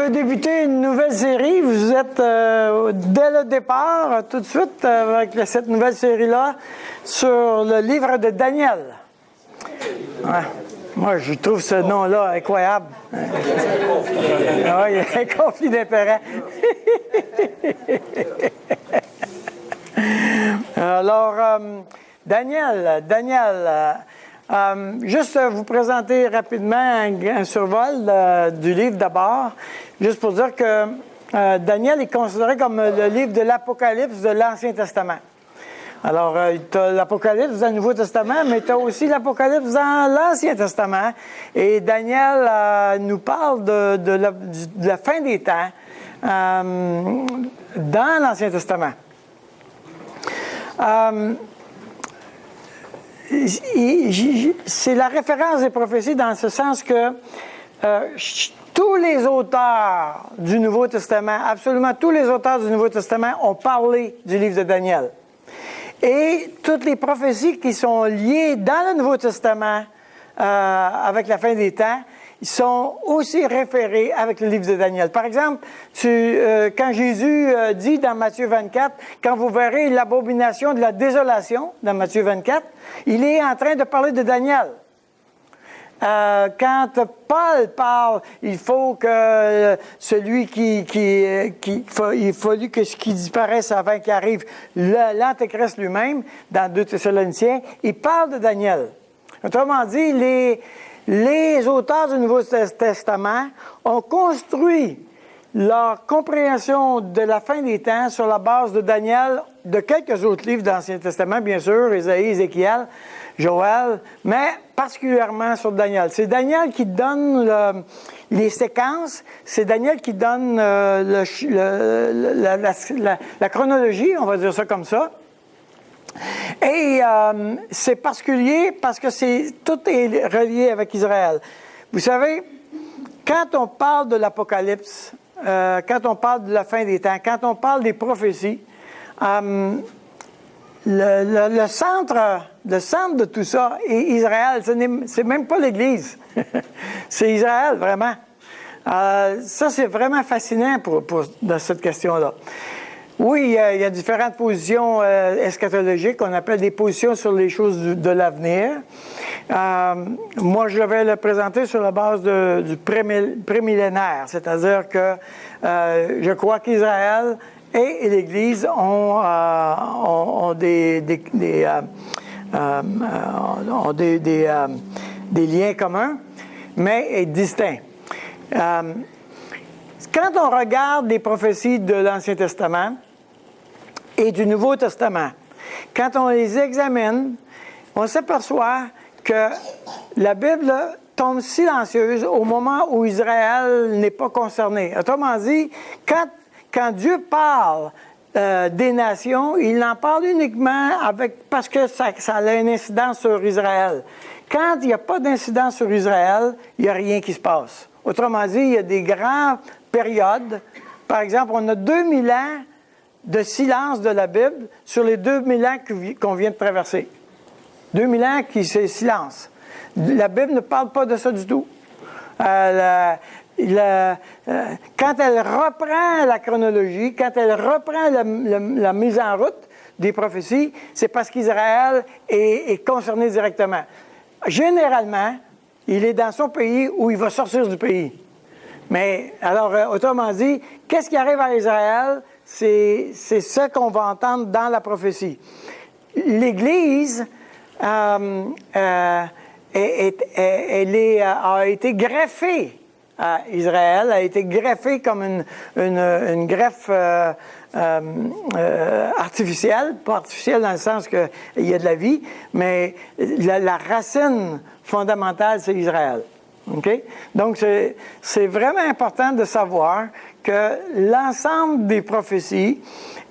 veut débuter une nouvelle série. Vous êtes dès le départ, tout de suite, avec cette nouvelle série-là, sur le livre de Daniel. Ouais. Moi, je trouve ce nom-là incroyable. Oui, il y a un conflit d'intérêts. Alors, Daniel, juste vous présenter rapidement un survol du livre d'abord, juste pour dire que Daniel est considéré comme le livre de l'Apocalypse de l'Ancien Testament. Alors, tu as l'Apocalypse dans le Nouveau Testament, mais tu as aussi l'Apocalypse dans l'Ancien Testament. Et Daniel nous parle de la fin des temps dans l'Ancien Testament. C'est la référence des prophéties dans ce sens que tous les auteurs du Nouveau Testament, absolument tous les auteurs du Nouveau Testament ont parlé du livre de Daniel. Et toutes les prophéties qui sont liées dans le Nouveau Testament avec la fin des temps, ils sont aussi référés avec le livre de Daniel. Par exemple, quand Jésus dit dans Matthieu 24, quand vous verrez l'abomination de la désolation, dans Matthieu 24, il est en train de parler de Daniel. Quand Paul parle, il faut que celui il fallu que ce qui disparaisse avant qu'il arrive, l'Antéchrist lui-même, dans 2 Thessaloniciens, il parle de Daniel. Autrement dit, les auteurs du Nouveau Testament ont construit leur compréhension de la fin des temps sur la base de Daniel, de quelques autres livres de l'Ancien Testament, bien sûr, Ésaïe, Ézéchiel, Joël, mais particulièrement sur Daniel. C'est Daniel qui donne les séquences, c'est Daniel qui donne la chronologie, on va dire ça comme ça. Et c'est particulier parce que tout est relié avec Israël. Vous savez, quand on parle de l'Apocalypse, quand on parle de la fin des temps, quand on parle des prophéties, le centre de tout ça est Israël. C'est même pas l'Église. C'est Israël, vraiment. Ça, c'est vraiment fascinant dans cette question-là. Oui, il y a différentes positions eschatologiques qu'on appelle des positions sur les choses de l'avenir. Moi, je vais le présenter sur la base du prémillénaire, c'est-à-dire que je crois qu'Israël et l'Église ont des liens communs, mais distincts. Quand on regarde les prophéties de l'Ancien Testament et du Nouveau Testament, quand on les examine, on s'aperçoit que la Bible tombe silencieuse au moment où Israël n'est pas concerné. Autrement dit, quand Dieu parle des nations, il en parle uniquement parce que ça a une incidence sur Israël. Quand il n'y a pas d'incidence sur Israël, il n'y a rien qui se passe. Autrement dit, il y a des grandes périodes. Par exemple, on a 2000 ans de silence de la Bible sur les 2000 ans qu'on vient de traverser. 2000 ans qui c'est silence. La Bible ne parle pas de ça du tout. Quand elle reprend la chronologie, quand elle reprend la mise en route des prophéties, c'est parce qu'Israël est concerné directement. Généralement, il est dans son pays où il va sortir du pays. Mais, alors, autrement dit, qu'est-ce qui arrive à Israël? C'est ce qu'on va entendre dans la prophétie. L'Église a été greffée à Israël, a été greffée comme une greffe artificielle, pas artificielle dans le sens qu'il y a de la vie, mais la racine fondamentale, c'est Israël. Okay? Donc, c'est vraiment important de savoir que l'ensemble des prophéties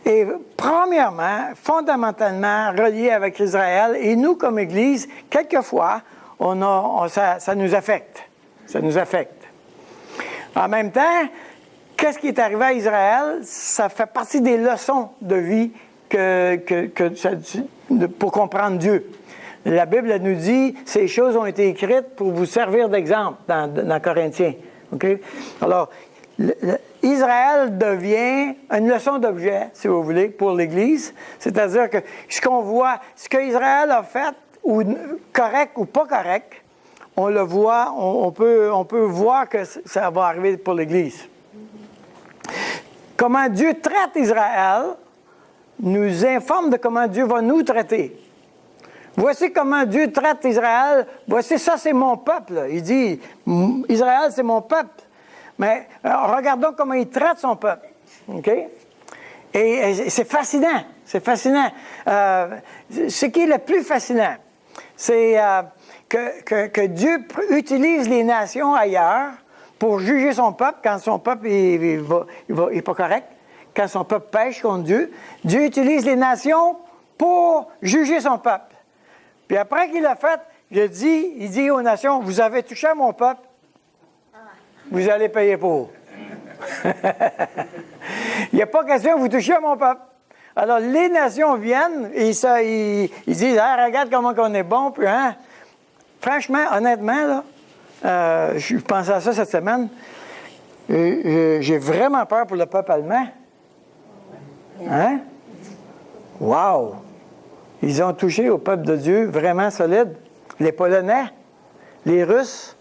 est premièrement, fondamentalement relié avec Israël, et nous, comme Église, quelquefois, ça nous affecte. Ça nous affecte. En même temps, qu'est-ce qui est arrivé à Israël? Ça fait partie des leçons de vie pour comprendre Dieu. La Bible elle nous dit, ces choses ont été écrites pour vous servir d'exemple dans Corinthiens. Okay? Alors, Israël devient une leçon d'objet, si vous voulez, pour l'Église. C'est-à-dire que ce qu'on voit, ce qu'Israël a fait, ou correct ou pas correct, on le voit, on peut voir que ça va arriver pour l'Église. Comment Dieu traite Israël nous informe de comment Dieu va nous traiter. Voici comment Dieu traite Israël. Voici, ça, c'est mon peuple. Il dit, Israël, c'est mon peuple. Mais regardons comment il traite son peuple. OK? Et c'est fascinant. C'est fascinant. Ce qui est le plus fascinant, c'est que Dieu utilise les nations ailleurs pour juger son peuple quand son peuple n'est pas correct, quand son peuple pêche contre Dieu. Dieu utilise les nations pour juger son peuple. Puis après qu'il l'a fait, il dit aux nations, vous avez touché à mon peuple, vous allez payer pour. Il n'y a pas question que vous touchiez à mon peuple. Alors, les nations viennent et ils disent, ah, regarde comment on est bon. Puis, hein, franchement, honnêtement, là, je pensais à ça cette semaine. J'ai vraiment peur pour le peuple allemand. Hein? Wow! Ils ont touché au peuple de Dieu vraiment solide. Les Polonais, les Russes,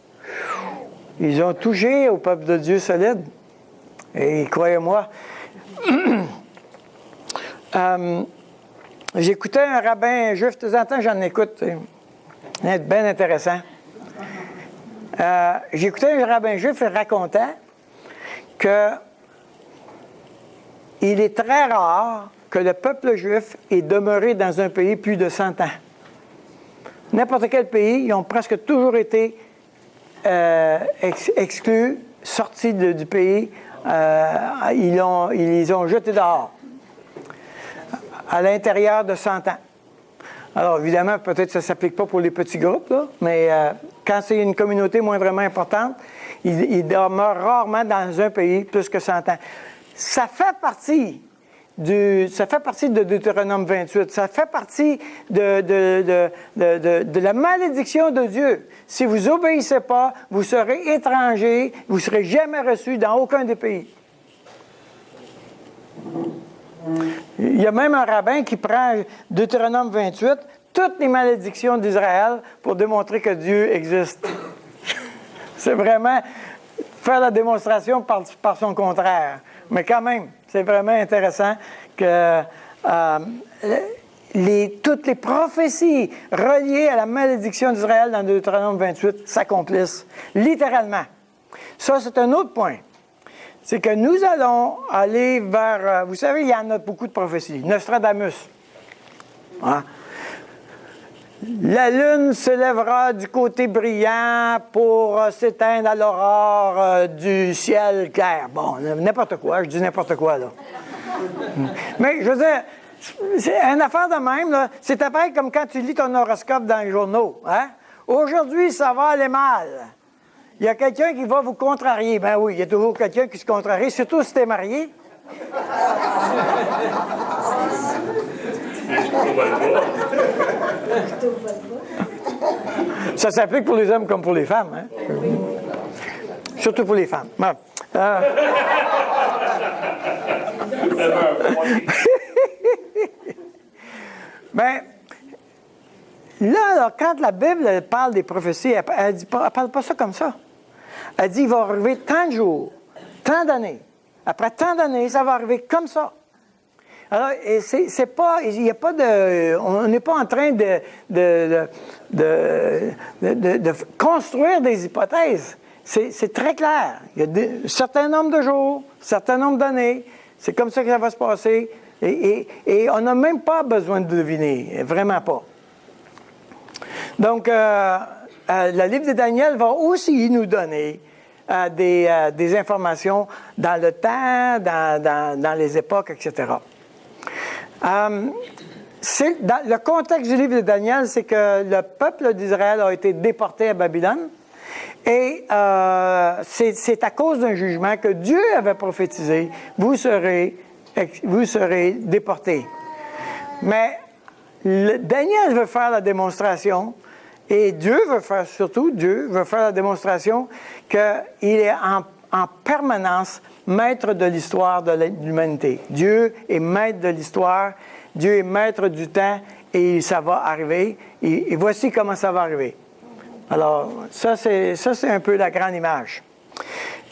ils ont touché au peuple de Dieu solide. Et croyez-moi, j'écoutais un rabbin juif, de temps en temps, j'en écoute. C'est bien intéressant. J'écoutais un rabbin juif qui racontait que il est très rare que le peuple juif est demeuré dans un pays plus de 100 ans. N'importe quel pays, ils ont presque toujours été exclus, sortis du pays. Ils les ont jetés dehors, à l'intérieur de 100 ans. Alors, évidemment, peut-être que ça ne s'applique pas pour les petits groupes, là, mais quand c'est une communauté moindrement importante, ils demeurent rarement dans un pays plus que 100 ans. Ça fait partie de Deutéronome 28. Ça fait partie de la malédiction de Dieu. Si vous obéissez pas, vous serez étrangers, vous ne serez jamais reçus dans aucun des pays. Il y a même un rabbin qui prend Deutéronome 28, toutes les malédictions d'Israël pour démontrer que Dieu existe. C'est vraiment faire la démonstration par son contraire. Mais quand même, c'est vraiment intéressant que toutes les prophéties reliées à la malédiction d'Israël dans Deutéronome 28 s'accomplissent, littéralement. Ça, c'est un autre point. C'est que nous allons aller vers... vous savez, il y en a beaucoup de prophéties. Nostradamus. Hein? La lune se lèvera du côté brillant pour s'éteindre à l'aurore du ciel clair. Bon, n'importe quoi, je dis n'importe quoi, là. Mais, je veux dire, c'est une affaire de même, là. C'est pareil comme quand tu lis ton horoscope dans les journaux. Hein? Aujourd'hui, ça va aller mal. Il y a quelqu'un qui va vous contrarier. Ben oui, il y a toujours quelqu'un qui se contrarie, surtout si tu es marié. Ça s'applique pour les hommes comme pour les femmes. Hein? Surtout pour les femmes. Bon. Ben, là, quand la Bible elle parle des prophéties, elle ne parle pas ça comme ça. Elle dit il va arriver tant de jours, tant d'années. Après tant d'années, ça va arriver comme ça. Alors, c'est pas, il y a pas de, on n'est pas en train de construire des hypothèses. C'est très clair. Il y a un certain nombre de jours, un certain nombre d'années. C'est comme ça que ça va se passer. Et on n'a même pas besoin de deviner. Vraiment pas. Donc, le livre de Daniel va aussi nous donner des informations dans le temps, dans les époques, etc. Le contexte du livre de Daniel, c'est que le peuple d'Israël a été déporté à Babylone et c'est à cause d'un jugement que Dieu avait prophétisé, vous serez déportés. Mais Daniel veut faire la démonstration et Dieu veut faire la démonstration qu'il est en permanence maître de l'histoire de l'humanité. Dieu est maître de l'histoire, Dieu est maître du temps, et ça va arriver. Et voici comment ça va arriver. Alors, ça, c'est un peu la grande image.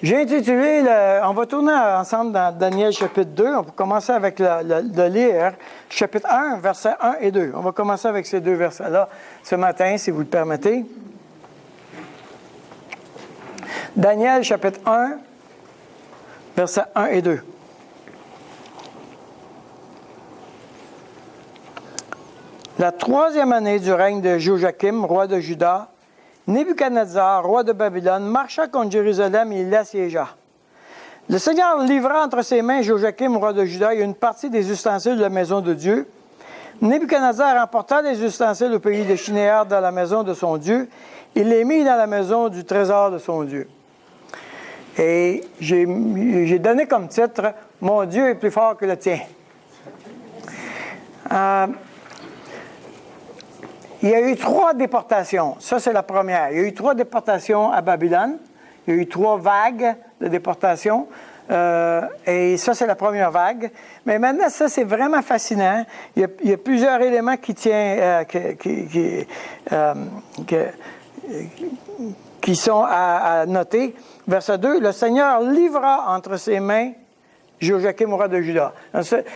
J'ai intitulé, on va tourner ensemble dans Daniel chapitre 2. On va commencer avec de lire chapitre 1, versets 1 et 2. On va commencer avec ces deux versets-là ce matin, si vous le permettez. Daniel chapitre 1, versets 1 et 2. La 3e année du règne de Joachim, roi de Juda, Nebuchadnezzar, roi de Babylone, marcha contre Jérusalem et il l'assiégea. Le Seigneur livra entre ses mains Joachim, roi de Juda, et une partie des ustensiles de la maison de Dieu. Nebuchadnezzar emporta les ustensiles au pays de Shinéar dans la maison de son Dieu. Il les mit dans la maison du trésor de son Dieu. Et j'ai donné comme titre « Mon Dieu est plus fort que le tien ». Il y a eu 3 déportations. Ça, c'est la première. Il y a eu 3 déportations à Babylone. Il y a eu 3 vagues de déportation. Et ça, c'est la première vague. Mais maintenant, ça, c'est vraiment fascinant. Il y a plusieurs éléments qui sont à noter. Verset 2, « Le Seigneur livra entre ses mains Joachim, roi de Juda. »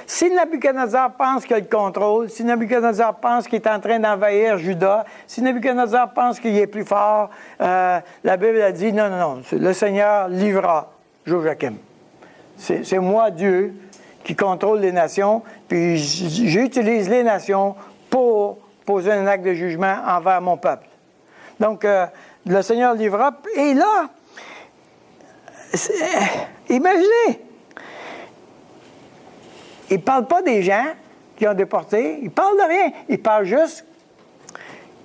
Si Nebuchadnezzar pense qu'il a le contrôle, si Nebuchadnezzar pense qu'il est en train d'envahir Juda, si Nebuchadnezzar pense qu'il est plus fort, la Bible a dit non, le Seigneur livra Joachim. C'est moi, Dieu, qui contrôle les nations, puis j'utilise les nations pour poser un acte de jugement envers mon peuple. Donc, le Seigneur livra, et là, imaginez, il ne parle pas des gens qui ont déporté. Il ne parle de rien. Il parle juste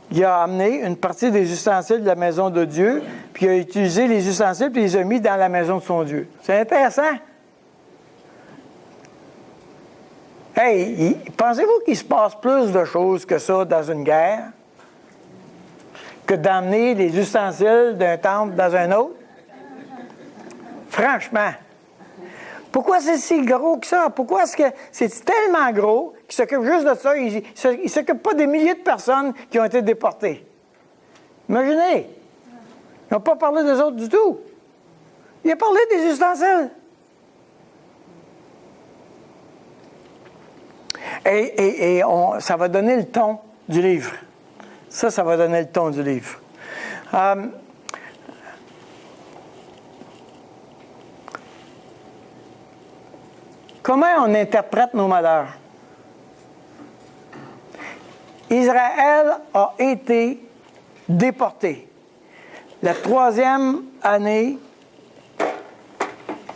qu'il a amené une partie des ustensiles de la maison de Dieu, puis il a utilisé les ustensiles, puis il les a mis dans la maison de son Dieu. C'est intéressant. Hey, pensez-vous qu'il se passe plus de choses que ça dans une guerre que d'amener les ustensiles d'un temple dans un autre? Franchement. Pourquoi c'est si gros que ça? Pourquoi est-ce que c'est tellement gros qu'il s'occupe juste de ça? Il ne s'occupe pas des milliers de personnes qui ont été déportées. Imaginez. Ils n'ont pas parlé des autres du tout. Il a parlé des ustensiles. Et ça va donner le ton du livre. Ça va donner le ton du livre. Comment on interprète nos malheurs? Israël a été déporté. La 3e année,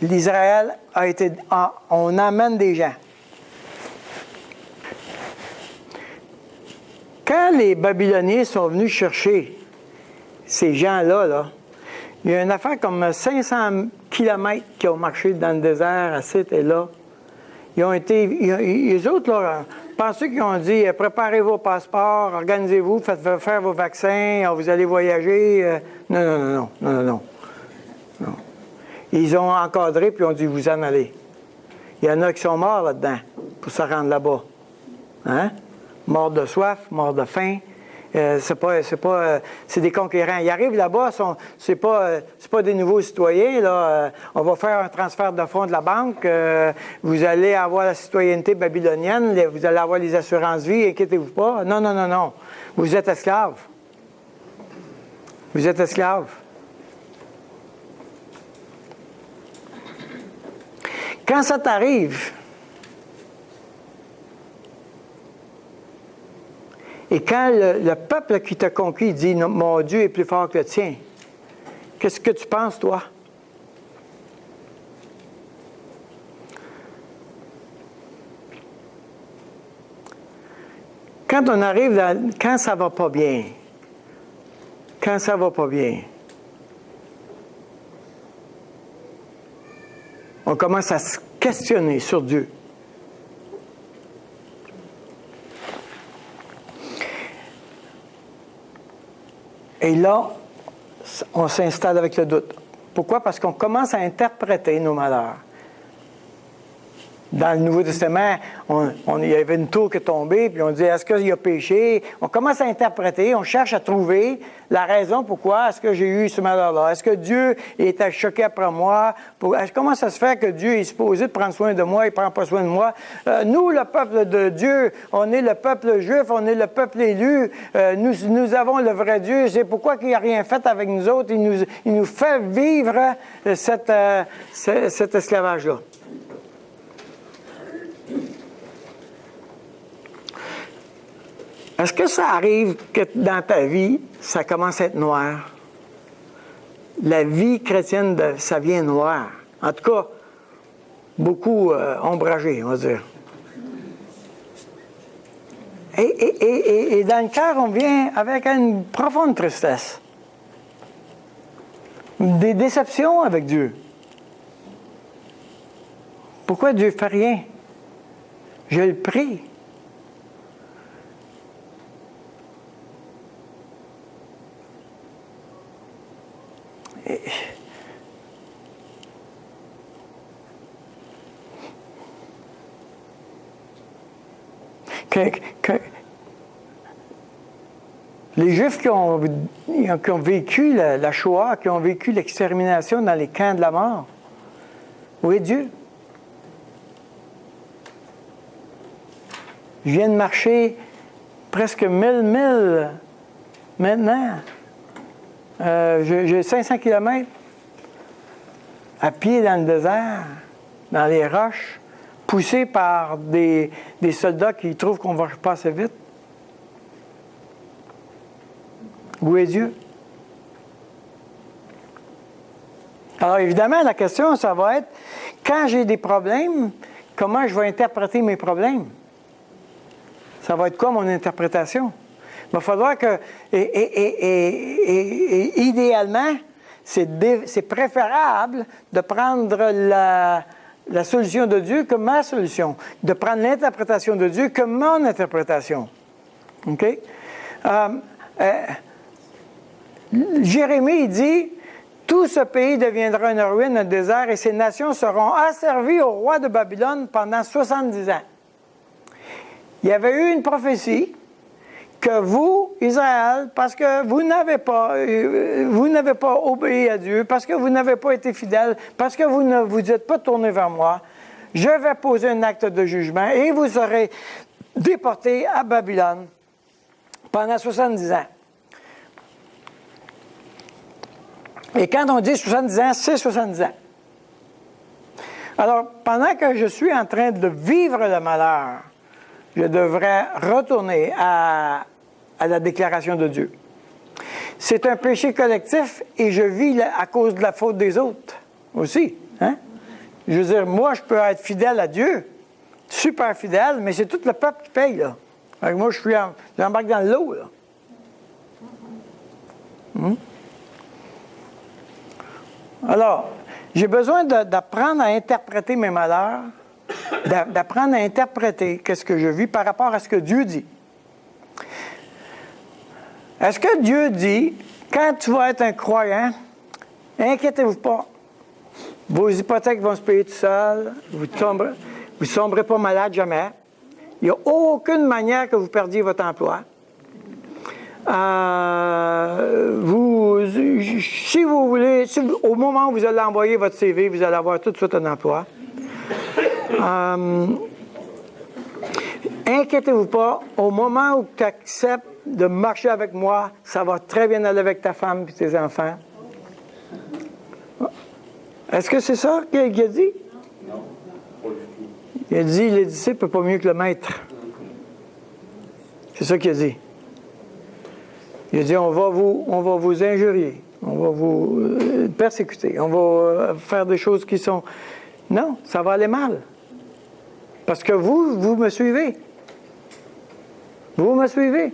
l'Israël a été... On amène des gens. Quand les Babyloniens sont venus chercher ces gens-là, il y a une affaire comme 500 kilomètres qui ont marché dans le désert, à cet et là. Ils ont été, les autres, là, pensez qu'ils ont dit, préparez vos passeports, organisez-vous, faites faire vos vaccins, vous allez voyager. Non. Ils ont encadré, puis ont dit, vous en allez. Il y en a qui sont morts là-dedans, pour se rendre là-bas. Hein? Morts de soif, morts de faim. C'est des conquérants. Ils arrivent là-bas, c'est pas des nouveaux citoyens. Là. On va faire un transfert de fonds de la banque. Vous allez avoir la citoyenneté babylonienne. Vous allez avoir les assurances-vie. Inquiétez-vous pas. Non. Vous êtes esclaves. Vous êtes esclaves. Quand ça t'arrive, et quand le peuple qui t'a conquis dit « Mon Dieu est plus fort que le tien », qu'est-ce que tu penses, toi? Quand on arrive quand ça va pas bien, on commence à se questionner sur Dieu. Et là, on s'installe avec le doute. Pourquoi? Parce qu'on commence à interpréter nos malheurs. Dans le Nouveau Testament, il y avait une tour qui est tombée, puis on dit, est-ce qu'il a péché? On commence à interpréter, on cherche à trouver la raison pourquoi est-ce que j'ai eu ce malheur-là. Est-ce que Dieu était choqué après moi? Comment ça se fait que Dieu est supposé de prendre soin de moi, il ne prend pas soin de moi? Nous, le peuple de Dieu, on est le peuple juif, on est le peuple élu, nous avons le vrai Dieu, c'est pourquoi il n'a rien fait avec nous autres, il nous fait vivre cet esclavage-là. Est-ce que ça arrive que dans ta vie, ça commence à être noir? La vie chrétienne, ça vient noir. En tout cas, beaucoup ombragé, on va dire. Et dans le cœur, on vient avec une profonde tristesse. Des déceptions avec Dieu. Pourquoi Dieu ne fait rien? Je le prie. Les Juifs qui ont vécu la Shoah, qui ont vécu l'extermination dans les camps de la mort, où est Dieu? Je viens de marcher presque 1000 milles maintenant. J'ai 500 kilomètres à pied dans le désert, dans les roches, poussé par des soldats qui trouvent qu'on va pas assez vite. Où est Dieu? Alors évidemment, la question, ça va être, quand j'ai des problèmes, comment je vais interpréter mes problèmes? Ça va être quoi mon interprétation? Il va falloir que, idéalement, c'est préférable de prendre la solution de Dieu comme ma solution, de prendre l'interprétation de Dieu comme mon interprétation. OK? Jérémie, il dit, « Tout ce pays deviendra une ruine, un désert, et ces nations seront asservies au roi de Babylone pendant 70 ans. » Il y avait eu une prophétie que vous, Israël, parce que vous n'avez pas obéi à Dieu, parce que vous n'avez pas été fidèle, parce que vous ne vous êtes pas tourné vers moi, je vais poser un acte de jugement et vous serez déportés à Babylone pendant 70 ans. Et quand on dit 70 ans, c'est 70 ans. Alors, pendant que je suis en train de vivre le malheur, je devrais retourner à la déclaration de Dieu. C'est un péché collectif et je vis à cause de la faute des autres aussi. Hein? Je veux dire, moi, je peux être fidèle à Dieu, super fidèle, mais c'est tout le peuple qui paye, là. Alors, moi, j'embarque dans l'eau, là. Alors, j'ai besoin d'apprendre à interpréter mes malheurs, d'apprendre à interpréter ce que je vis par rapport à ce que Dieu dit. Est-ce que Dieu dit, quand tu vas être un croyant, inquiétez-vous pas, vos hypothèques vont se payer tout seuls, vous ne tomberez pas malade jamais, il n'y a aucune manière que vous perdiez votre emploi. Si vous voulez, au moment où vous allez envoyer votre CV, vous allez avoir tout de suite un emploi. Inquiétez-vous pas, au moment où tu acceptes de marcher avec moi, ça va très bien aller avec ta femme et tes enfants. Est-ce que c'est ça qu'il a dit? Non, pas du tout. Il a dit, les disciples, pas mieux que le maître. C'est ça qu'il a dit. Il a dit, on va vous injurier, on va vous persécuter, on va faire des choses qui sont... Non, ça va aller mal. Parce que vous me suivez. Vous me suivez.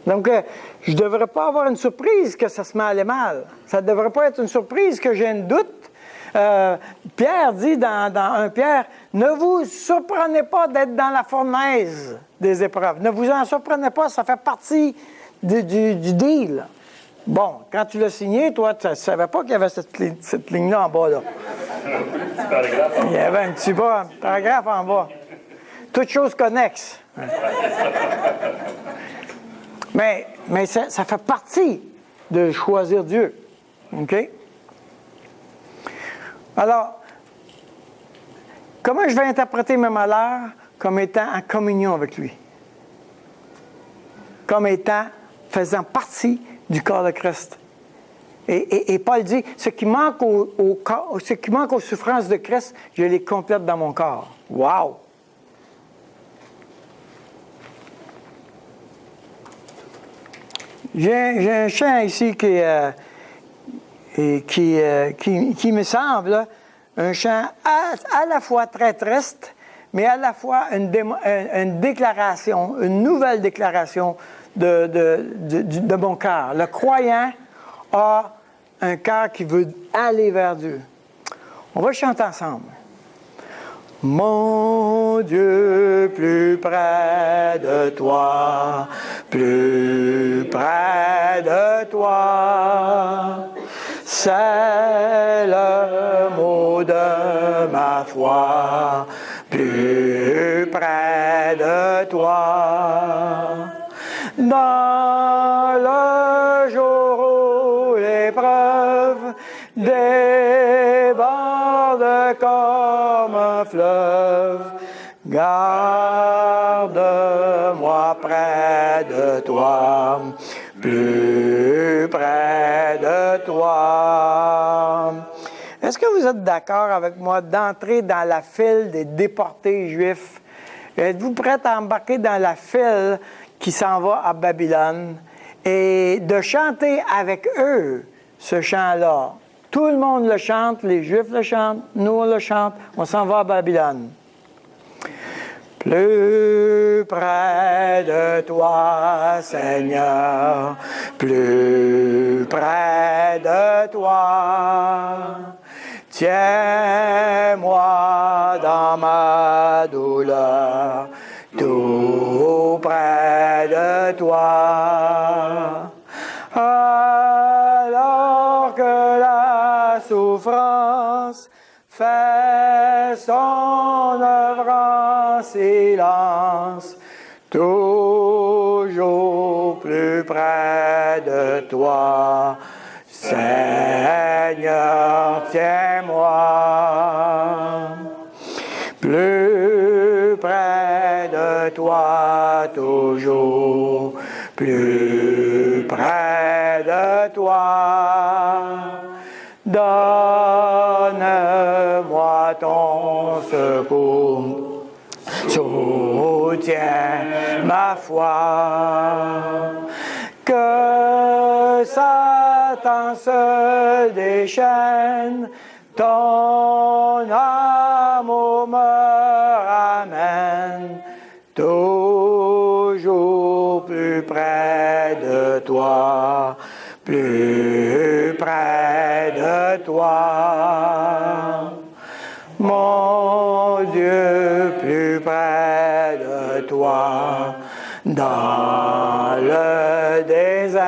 Donc, je ne devrais pas avoir une surprise que ça se met à aller mal. Ça ne devrait pas être une surprise que j'ai un doute. Pierre dit dans 1 Pierre, ne vous surprenez pas d'être dans la fournaise des épreuves. Ne vous en surprenez pas, ça fait partie du deal. Bon, quand tu l'as signé, toi, tu ne savais pas qu'il y avait cette ligne-là en bas, là. Il y avait un petit paragraphe en bas. Toutes choses connexes. Mais ça fait partie de choisir Dieu. OK? Alors, comment je vais interpréter mes malheurs? Comme étant en communion avec lui. Comme étant faisant partie du corps de Christ. Et Paul dit, ce qui manque aux souffrances de Christ, je les complète dans mon corps. Wow! J'ai un chant ici qui me semble là, un chant à la fois très triste, mais à la fois une déclaration, une nouvelle déclaration de mon cœur. Le croyant a un cœur qui veut aller vers Dieu. On va chanter ensemble. Mon Dieu, plus près de toi, plus près de toi, c'est le mot de ma foi, plus près de toi. Dans le jour où l'épreuve déborde comme un fleuve, garde-moi près de toi, plus près de toi. Est-ce que vous êtes d'accord avec moi d'entrer dans la file des déportés juifs? Êtes-vous prêts à embarquer dans la file qui s'en va à Babylone et de chanter avec eux ce chant-là? Tout le monde le chante, les Juifs le chantent, nous on le chante, on s'en va à Babylone. Plus près de toi, Seigneur, plus près de toi. Tiens-moi dans ma douleur, tout près de toi. Alors que la souffrance fait son œuvre en silence, toujours plus près de toi. Seigneur, tiens-moi, plus près de toi toujours, plus près de toi. Donne-moi ton secours, soutiens ma foi. Que Satan se déchaîne, ton amour me ramène toujours plus près de toi, plus près de toi. Mon Dieu, plus près de toi, dans le désert,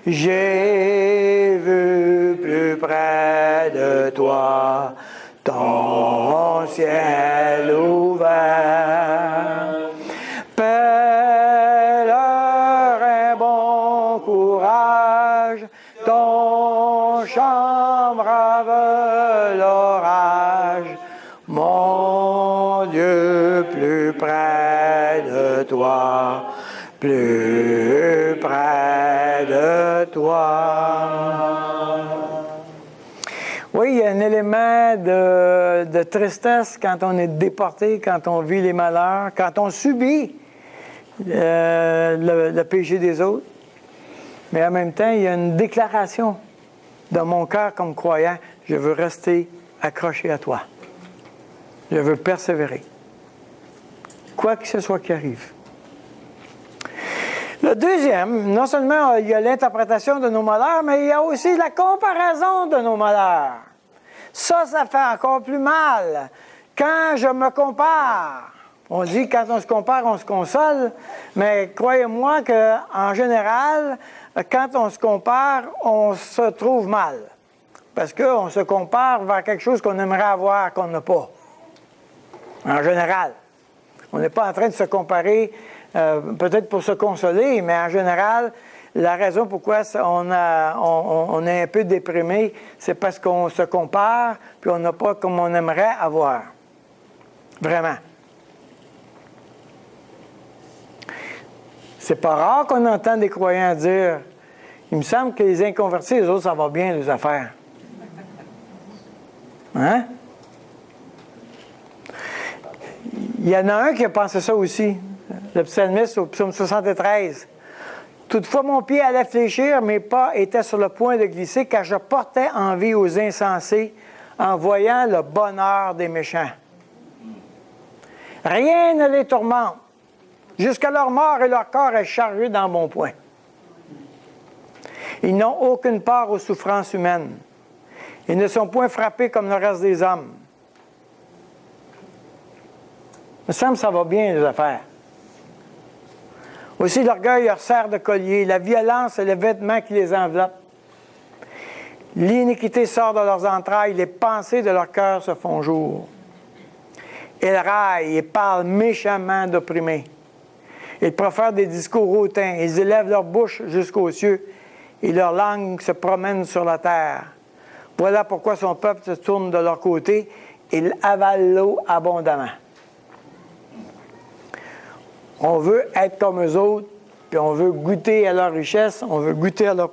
j'ai vu plus près de toi ton ciel ouvert. Pèlerin, bon courage, ton chant brave l'orage. Mon Dieu, plus près de toi, plus près de toi. Oui, il y a un élément de tristesse quand on est déporté, quand on vit les malheurs, quand on subit le péché des autres. Mais en même temps, il y a une déclaration dans mon cœur comme croyant, je veux rester accroché à toi. Je veux persévérer. Quoi que ce soit qui arrive. Le deuxième, non seulement il y a l'interprétation de nos malheurs, mais il y a aussi la comparaison de nos malheurs. Ça fait encore plus mal. Quand je me compare, On dit quand on se compare, on se console, mais croyez-moi qu'en général, quand on se compare, on se trouve mal. Parce qu'on se compare vers quelque chose qu'on aimerait avoir, qu'on n'a pas. En général. On n'est pas en train de se comparer, peut-être pour se consoler, mais en général, la raison pourquoi on est un peu déprimé, c'est parce qu'on se compare, puis on n'a pas comme on aimerait avoir. Vraiment. C'est pas rare qu'on entend des croyants dire « Il me semble que les inconvertis, les autres, ça va bien, les affaires. » Hein? Il y en a un qui a pensé ça aussi, le psalmiste au psaume 73. « Toutefois, mon pied allait fléchir, mes pas étaient sur le point de glisser, car je portais envie aux insensés en voyant le bonheur des méchants. Rien ne les tourmente. Jusqu'à leur mort et leur corps est chargé dans mon poing. Ils n'ont aucune part aux souffrances humaines. Ils ne sont point frappés comme le reste des hommes. » Il me semble que ça va bien, les affaires. Aussi, l'orgueil leur sert de collier. La violence est le vêtement qui les enveloppe. L'iniquité sort de leurs entrailles. Les pensées de leur cœur se font jour. Ils raillent et parlent méchamment d'opprimés. Ils profèrent des discours hautains. Ils élèvent leur bouche jusqu'aux cieux et leur langue se promène sur la terre. Voilà pourquoi son peuple se tourne de leur côté. Ils avalent l'eau abondamment. On veut être comme eux autres, puis on veut goûter à leur richesse, on veut goûter à leur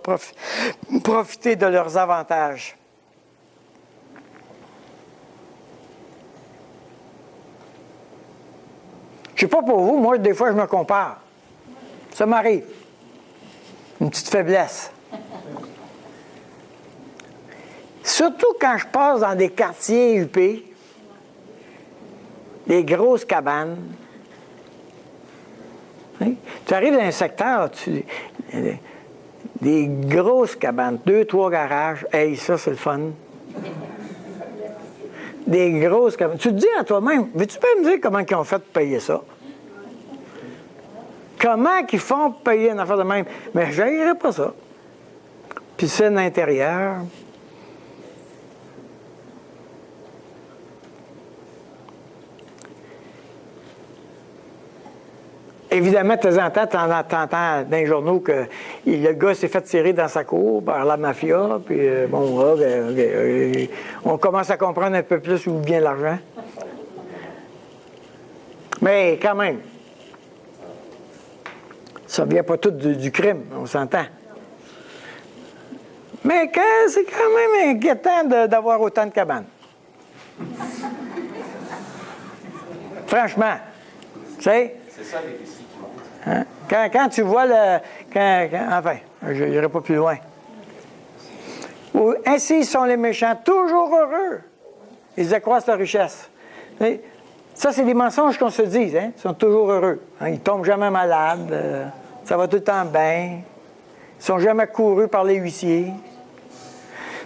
profiter de leurs avantages. Je ne sais pas pour vous, moi, des fois, je me compare. Ça m'arrive. Une petite faiblesse. Surtout quand je passe dans des quartiers huppés, des grosses cabanes. Hein? Tu arrives dans un secteur, des grosses cabanes, 2, 3 garages. Hey, ça, c'est le fun. Des grosses cabanes. Tu te dis à toi-même, veux-tu pas me dire comment ils ont fait pour payer ça? Comment ils font pour payer une affaire de même? Mais je n'irais pas ça. Piscine intérieure. Évidemment, de temps en temps, tu entends dans les journaux que le gars s'est fait tirer dans sa cour par la mafia, puis on commence à comprendre un peu plus où vient l'argent. Mais quand même, ça ne vient pas tout du crime, on s'entend. Mais c'est quand même inquiétant d'avoir autant de cabanes. Franchement, tu sais. C'est ça les défis qui montent. Hein? Quand tu vois enfin, je n'irai pas plus loin. Ainsi sont les méchants, toujours heureux. Ils accroissent leur richesse. Ça, c'est des mensonges qu'on se dit. Hein? Ils sont toujours heureux. Hein? Ils ne tombent jamais malades. Ça va tout le temps bien. Ils ne sont jamais courus par les huissiers.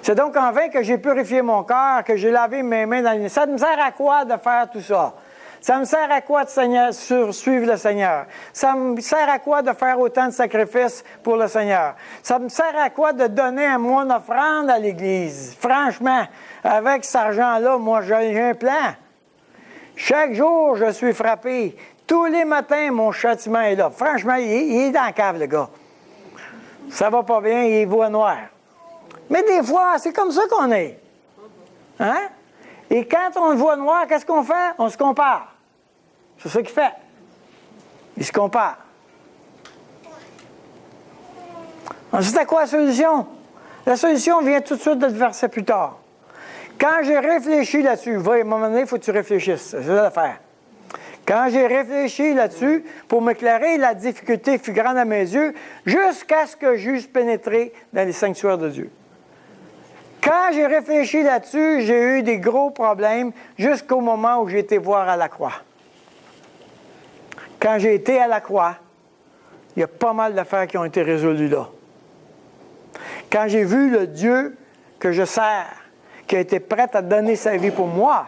C'est donc en vain que j'ai purifié mon cœur, que j'ai lavé mes mains dans l'eau. Ça me sert à quoi de faire tout ça? Ça me sert à quoi de suivre le Seigneur? Ça me sert à quoi de faire autant de sacrifices pour le Seigneur? Ça me sert à quoi de donner à mon offrande à l'Église? Franchement, avec cet argent-là, moi, j'ai un plan. Chaque jour, je suis frappé. Tous les matins, mon châtiment est là. Franchement, il est dans la cave, le gars. Ça va pas bien, il voit noir. Mais des fois, c'est comme ça qu'on est. Hein? Et quand on voit noir, qu'est-ce qu'on fait? On se compare. C'est ça qu'il fait. Il se compare. Ensuite, à quoi la solution? La solution vient tout de suite de le verset plus tard. Quand j'ai réfléchi là-dessus, à un moment donné, il faut que tu réfléchisses. C'est ça l'affaire. Quand j'ai réfléchi là-dessus, pour m'éclairer, la difficulté fut grande à mes yeux, jusqu'à ce que j'eusse pénétré dans les sanctuaires de Dieu. Quand j'ai réfléchi là-dessus, j'ai eu des gros problèmes jusqu'au moment où j'ai été voir à la croix. Quand j'ai été à la croix, il y a pas mal d'affaires qui ont été résolues là. Quand j'ai vu le Dieu que je sers, qui a été prêt à donner sa vie pour moi,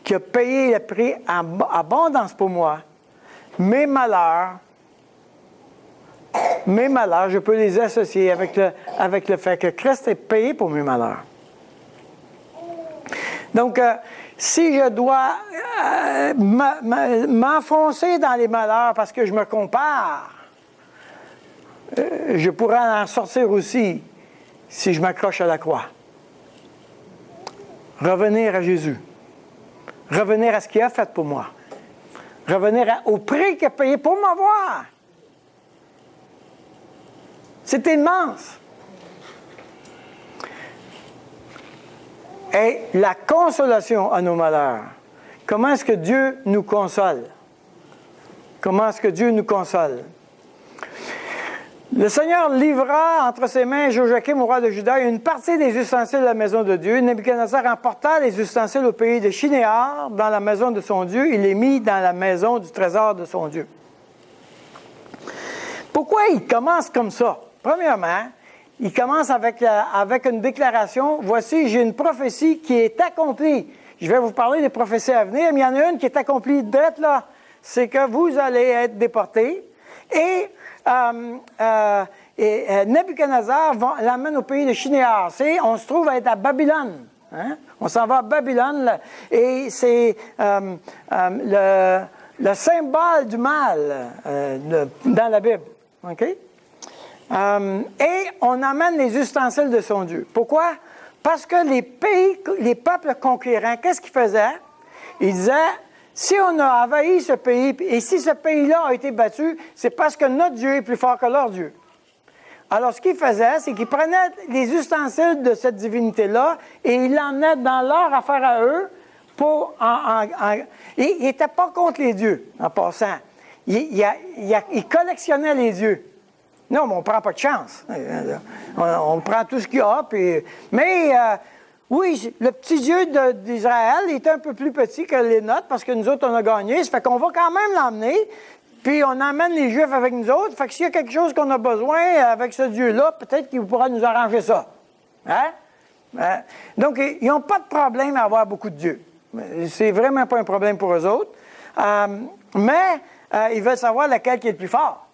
qui a payé le prix en abondance pour moi, mes malheurs, je peux les associer avec le fait que Christ est payé pour mes malheurs. Donc, si je dois m'enfoncer dans les malheurs parce que je me compare, je pourrais en sortir aussi si je m'accroche à la croix. Revenir à Jésus. Revenir à ce qu'il a fait pour moi. Revenir au prix qu'il a payé pour m'avoir. C'est immense. Et la consolation à nos malheurs. Comment est-ce que Dieu nous console? Comment est-ce que Dieu nous console? Le Seigneur livra entre ses mains Joachim au roi de Juda une partie des ustensiles de la maison de Dieu. Nebuchadnezzar emporta les ustensiles au pays de Shinéar, dans la maison de son Dieu. Il les mit dans la maison du trésor de son Dieu. Pourquoi il commence comme ça? Premièrement, il commence avec une déclaration. Voici, j'ai une prophétie qui est accomplie. Je vais vous parler des prophéties à venir, mais il y en a une qui est accomplie direct là. C'est que vous allez être déportés. Et Nebuchadnezzar l'amène au pays de Shinéar. On se trouve à être à Babylone. Hein? On s'en va à Babylone. Et c'est le symbole du mal dans la Bible. OK? Et on amène les ustensiles de son Dieu. Pourquoi? Parce que les peuples conquérants, qu'est-ce qu'ils faisaient? Ils disaient, si on a envahi ce pays, et si ce pays-là a été battu, c'est parce que notre Dieu est plus fort que leur Dieu. Alors, ce qu'ils faisaient, c'est qu'ils prenaient les ustensiles de cette divinité-là et ils l'emmenaient dans leur affaire à eux pour et ils n'étaient pas contre les dieux, en passant. Ils collectionnaient les dieux. Non, mais on ne prend pas de chance. On prend tout ce qu'il y a. Mais oui, le petit Dieu d'Israël est un peu plus petit que les nôtres parce que nous autres, on a gagné. Ça fait qu'on va quand même l'emmener. Puis on emmène les Juifs avec nous autres. Fait que s'il y a quelque chose qu'on a besoin avec ce Dieu-là, peut-être qu'il pourra nous arranger ça. Hein? Donc, ils n'ont pas de problème à avoir beaucoup de dieux. C'est vraiment pas un problème pour eux autres. Mais ils veulent savoir lequel qui est le plus fort.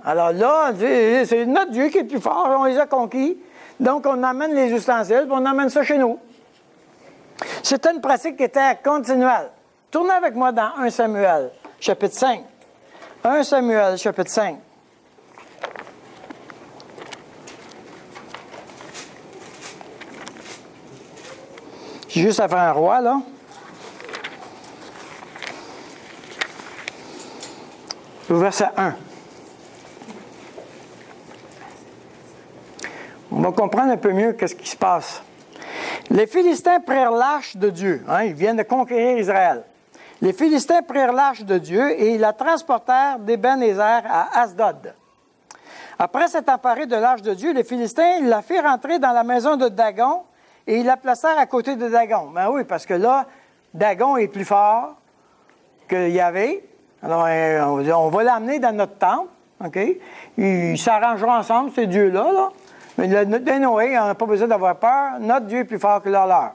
Alors là, c'est notre Dieu qui est le plus fort, on les a conquis. Donc, on amène les ustensiles, puis on amène ça chez nous. C'était une pratique qui était continuelle. Tournez avec moi dans 1 Samuel, chapitre 5. 1 Samuel, chapitre 5. J'ai juste après un roi, là. Au verset 1. On va comprendre un peu mieux qu'est-ce qui se passe. Les Philistins prirent l'arche de Dieu. Hein, ils viennent de conquérir Israël. Les Philistins prirent l'arche de Dieu et ils la transportèrent d'Ében-Ézer à Asdod. Après s'être emparés de l'arche de Dieu, les Philistins la firent entrer dans la maison de Dagon et ils la placèrent à côté de Dagon. Ben oui, parce que là, Dagon est plus fort que Yahvé. Alors, on va l'amener dans notre temple. OK? Ils s'arrangeront ensemble, ces dieux-là, là. Mais Noé, on n'a pas besoin d'avoir peur. Notre Dieu est plus fort que leur.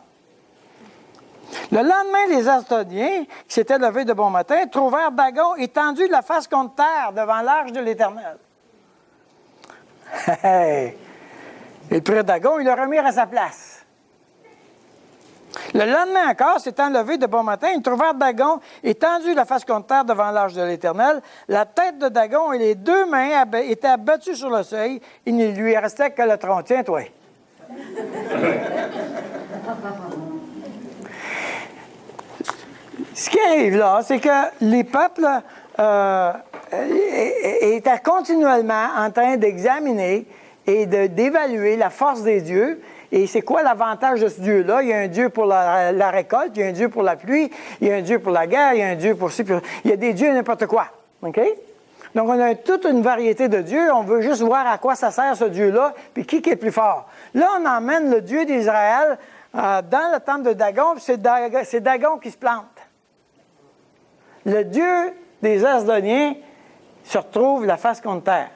Le lendemain, les Asdodiens, qui s'étaient levés de bon matin, trouvèrent Dagon étendu de la face contre terre devant l'arche de l'Éternel. Ils prirent Dagon, ils le remirent à sa place. Le lendemain encore, s'étant levés de bon matin, ils trouvèrent Dagon étendu de la face contre terre devant l'arche de l'Éternel. La tête de Dagon et les deux mains étaient abattues sur le seuil. Il ne lui restait que le tronc. Tiens, toi. Ce qui arrive là, c'est que les peuples étaient continuellement en train d'examiner et d'évaluer la force des dieux. Et c'est quoi l'avantage de ce Dieu-là? Il y a un Dieu pour la récolte, il y a un Dieu pour la pluie, il y a un Dieu pour la guerre, il y a un Dieu pour ci, il y a des dieux n'importe quoi. OK? Donc, on a toute une variété de dieux. On veut juste voir à quoi ça sert ce Dieu-là, puis qui est plus fort. Là, on emmène le Dieu d'Israël dans le temple de Dagon, puis c'est Dagon qui se plante. Le Dieu des Asdodiens se retrouve la face contre terre.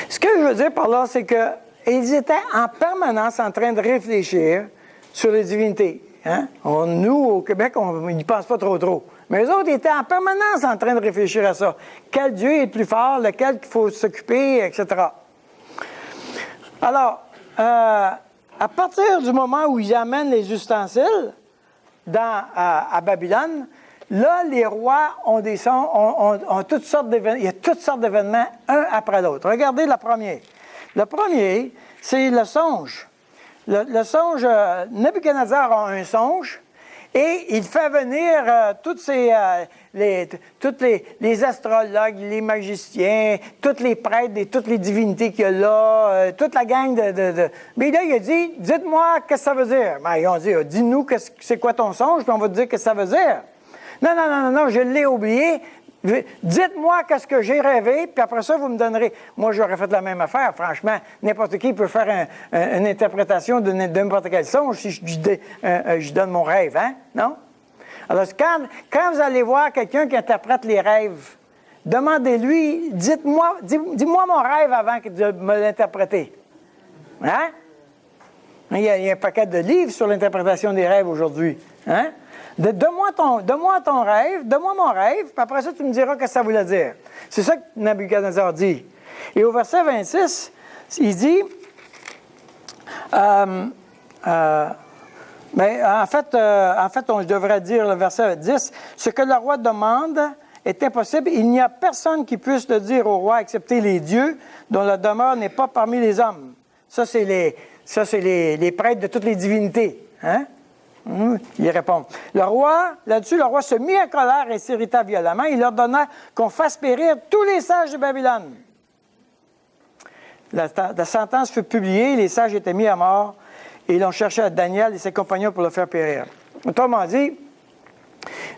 Ce que je veux dire par là, c'est qu'ils étaient en permanence en train de réfléchir sur les divinités. Hein? Nous, au Québec, on n'y pense pas trop. Mais eux autres étaient en permanence en train de réfléchir à ça. Quel Dieu est le plus fort, lequel qu'il faut s'occuper, etc. Alors, à partir du moment où ils amènent les ustensiles à Babylone, là, les rois ont toutes sortes d'événements. Il y a toutes sortes d'événements, un après l'autre. Regardez le premier. Le premier, c'est le songe. Le songe, Nebuchadnezzar a un songe et il fait venir tous les astrologues, les magiciens, tous les prêtres et toutes les divinités qu'il y a là, toute la gang Mais là, il a dit, dites-moi qu'est-ce que ça veut dire. Ben, ils ont dit, dis-nous c'est quoi ton songe, puis on va te dire qu'est-ce que ça veut dire. Non, je l'ai oublié. Dites-moi qu'est-ce que j'ai rêvé, puis après ça, vous me donnerez. Moi, j'aurais fait la même affaire, franchement. N'importe qui peut faire une interprétation de n'importe quel songe si je donne mon rêve, hein? Non? Alors, quand vous allez voir quelqu'un qui interprète les rêves, demandez-lui, dis-moi mon rêve avant de me l'interpréter. Hein? Il y a un paquet de livres sur l'interprétation des rêves aujourd'hui. Hein? Donne-moi ton rêve, donne-moi mon rêve, puis après ça, tu me diras ce que ça voulait dire. C'est ça que Nebuchadnezzar dit. Et au verset 26, il dit, mais en fait, on devrait dire le verset 10, ce que le roi demande est impossible. Il n'y a personne qui puisse le dire au roi, excepté les dieux, dont la demeure n'est pas parmi les hommes. Ça, c'est les prêtres de toutes les divinités. Hein? Il répond. Le roi se mit en colère et s'irrita violemment. Il ordonna qu'on fasse périr tous les sages de Babylone. La sentence fut publiée, les sages étaient mis à mort, et l'on cherchait Daniel et ses compagnons pour le faire périr. Autrement dit,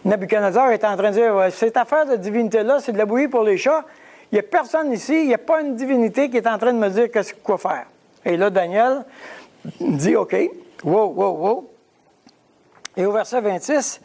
Nebuchadnezzar est en train de dire, cette affaire de divinité-là, c'est de la bouillie pour les chats. Il n'y a personne ici, il n'y a pas une divinité qui est en train de me dire quoi faire. Et là, Daniel dit, OK, wow. Et au verset 26,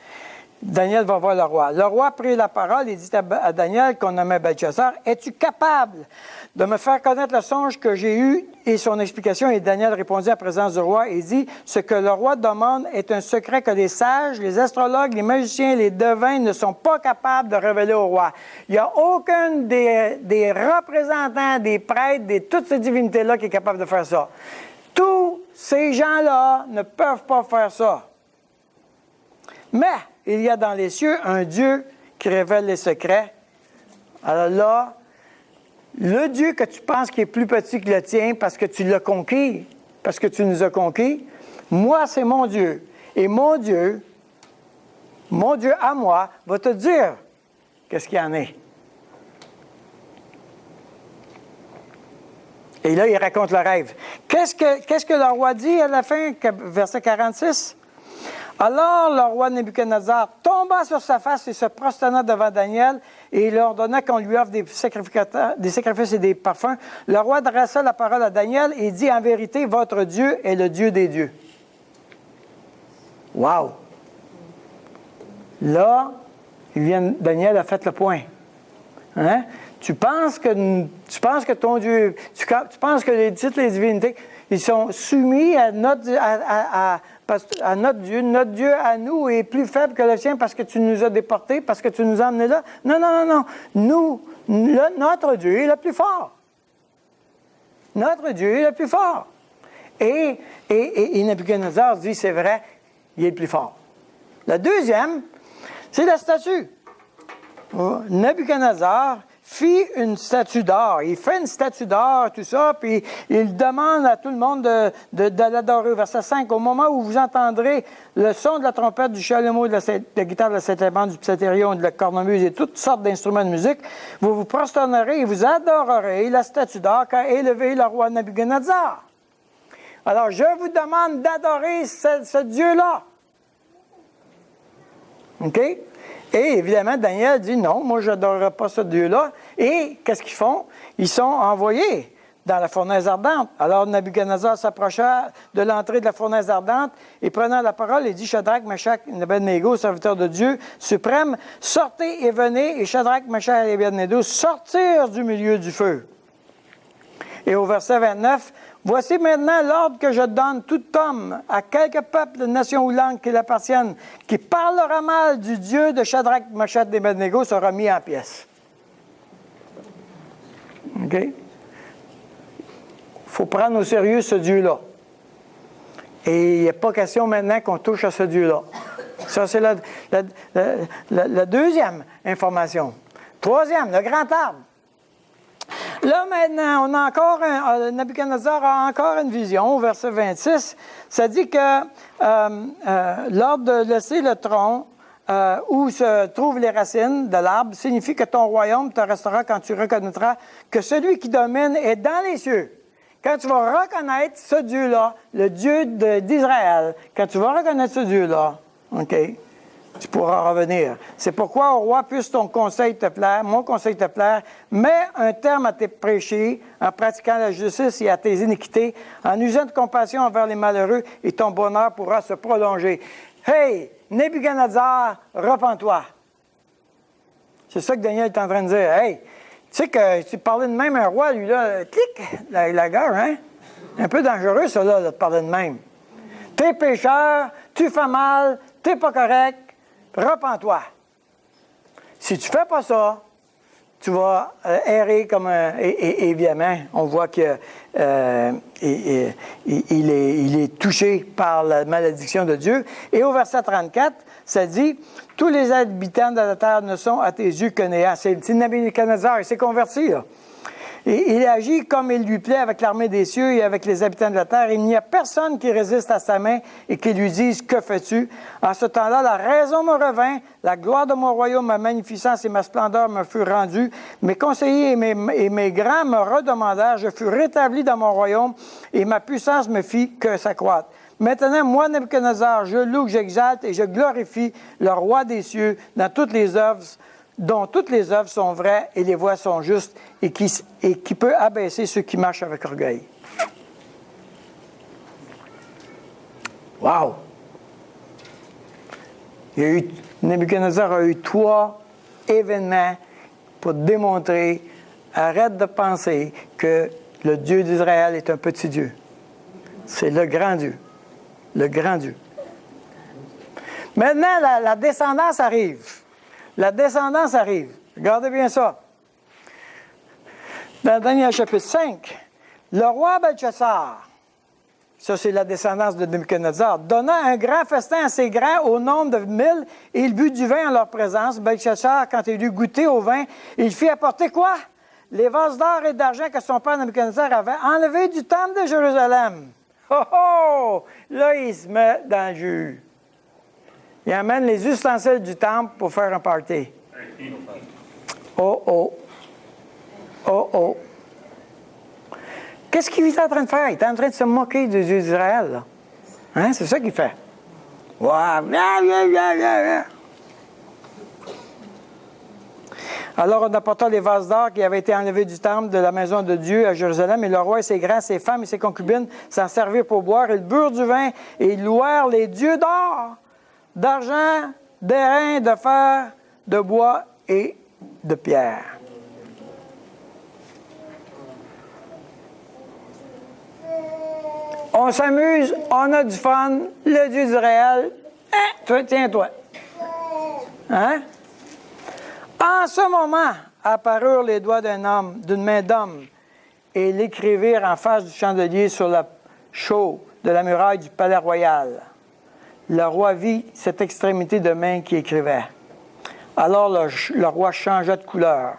Daniel va voir le roi. Le roi prit la parole et dit à Daniel, qu'on nommait Belchassar, « Es-tu capable de me faire connaître le songe que j'ai eu et son explication? » Et Daniel répondit en présence du roi et dit, « Ce que le roi demande est un secret que les sages, les astrologues, les magiciens, les devins ne sont pas capables de révéler au roi. » Il n'y a aucun des représentants, des prêtres, de toutes ces divinités-là qui est capable de faire ça. Tous ces gens-là ne peuvent pas faire ça. Mais il y a dans les cieux un Dieu qui révèle les secrets. Alors là, le Dieu que tu penses qui est plus petit que le tien parce que tu l'as conquis, parce que tu nous as conquis, moi, c'est mon Dieu. Et mon Dieu à moi, va te dire qu'est-ce qu'il y en est. Et là, il raconte le rêve. Qu'est-ce que le roi dit à la fin, verset 46? Alors le roi Nebuchadnezzar tomba sur sa face et se prosterna devant Daniel, et il ordonna qu'on lui offre des sacrifices et des parfums. Le roi dressa la parole à Daniel et dit, en vérité, votre Dieu est le Dieu des dieux. Wow! Là, Daniel a fait le point. Hein? Tu penses que ton Dieu, tu penses que les divinités, ils sont soumis à notre Dieu. Notre Dieu à nous est plus faible que le sien parce que tu nous as déportés, parce que tu nous as emmenés là. Non. Notre Dieu est le plus fort. Notre Dieu est le plus fort. Et Nebuchadnezzar dit, c'est vrai, il est le plus fort. La deuxième, c'est la statue. Nebuchadnezzar fit une statue d'or. Il fait une statue d'or, tout ça, puis il demande à tout le monde de l'adorer. Verset 5, au moment où vous entendrez le son de la trompette, du chalumeau, de la guitare, de la septième, du psalterion, de la cornemuse et toutes sortes d'instruments de musique, vous vous prosternerez et vous adorerez la statue d'or qu'a élevée le roi Nebuchadnezzar. Alors, je vous demande d'adorer ce Dieu-là. OK? Et évidemment, Daniel dit, non, moi, je n'adorerai pas ce Dieu-là. Et qu'est-ce qu'ils font? Ils sont envoyés dans la fournaise ardente. Alors, Nebuchadnezzar s'approcha de l'entrée de la fournaise ardente et prenant la parole, il dit, Shadrach, Meshach et Abednego, serviteurs de Dieu suprême, sortez et venez. Et Shadrach, Meshach et Abednego sortirent du milieu du feu. Et au verset 29, Voici maintenant l'ordre que je donne tout homme, à quelque peuple, nation ou langue qu'il appartienne, qui parlera mal du Dieu de Shadrach, Meshach et Abednego sera mis en pièces. OK? Il faut prendre au sérieux ce Dieu-là. Et il n'y a pas question maintenant qu'on touche à ce Dieu-là. Ça, c'est la deuxième information. Troisième, le grand arbre. Là, maintenant, on a encore Nabuchodonosor a encore une vision, au verset 26. Ça dit que l'ordre de laisser le tronc où se trouvent les racines de l'arbre signifie que ton royaume te restera quand tu reconnaîtras que celui qui domine est dans les cieux. Quand tu vas reconnaître ce Dieu-là, le Dieu d'Israël, quand tu vas reconnaître ce Dieu-là, OK, tu pourras revenir. C'est pourquoi, au roi, puisse ton conseil te plaire, mon conseil te plaire, mets un terme à tes péchés en pratiquant la justice et à tes iniquités, en usant de compassion envers les malheureux, et ton bonheur pourra se prolonger. Hey, Nebuchadnezzar, repens-toi. C'est ça que Daniel est en train de dire. Hey, tu sais que tu parlais de même un roi, lui, là, clic, la gueule, hein? Un peu dangereux, ça, là, de parler de même. T'es pécheur, tu fais mal, t'es pas correct, repens-toi. Si tu fais pas ça, tu vas errer comme un... Et évidemment, on voit qu'il est touché par la malédiction de Dieu. Et au verset 34, ça dit... Tous les habitants de la terre ne sont à tes yeux que néants. C'est Nabuchodonosor, il s'est converti, là. Et il agit comme il lui plaît avec l'armée des cieux et avec les habitants de la terre. Il n'y a personne qui résiste à sa main et qui lui dise « Que fais-tu » En ce temps-là, la raison me revint, la gloire de mon royaume, ma magnificence et ma splendeur me furent rendues. Mes conseillers et mes grands me redemandèrent. Je fus rétabli dans mon royaume et ma puissance me fit que s'accroître. Maintenant, moi, Nabuchodonosor, je loue, j'exalte et je glorifie le roi des cieux dans toutes les œuvres, dont toutes les œuvres sont vraies et les voies sont justes et qui peut abaisser ceux qui marchent avec orgueil. Wow! Nabuchodonosor a eu 3 événements pour démontrer, arrête de penser que le Dieu d'Israël est un petit Dieu. C'est le grand Dieu. Le grand Dieu. Maintenant, la descendance arrive. La descendance arrive. Regardez bien ça. Dans Daniel chapitre 5, le roi Belchassar, ça c'est la descendance de Nabuchodonosor, donna un grand festin à ses grands au nombre de 1000 et il but du vin en leur présence. Belchassar, quand il eut goûté au vin, il fit apporter quoi? Les vases d'or et d'argent que son père Nabuchodonosor avait enlevés du temple de Jérusalem. Oh oh! Là, il se met dans le jus. Il amène les ustensiles du temple pour faire un party. Oh oh! Oh oh! Qu'est-ce qu'il est en train de faire? Il est en train de se moquer du Dieu d'Israël, là. Hein? C'est ça qu'il fait. Wow! Alors on apporta les vases d'or qui avaient été enlevés du temple de la maison de Dieu à Jérusalem, et le roi et ses grands, ses femmes et ses concubines s'en servirent pour boire. Ils burent du vin et ils louèrent les dieux d'or, d'argent, d'airain, de fer, de bois et de pierre. On s'amuse, on a du fun, le Dieu d'Israël, toi, tiens-toi. Hein? En ce moment, apparurent les doigts d'un homme, d'une main d'homme, et l'écrivirent en face du chandelier sur la chaux de la muraille du palais royal. Le roi vit cette extrémité de main qui écrivait. Alors le roi changea de couleur.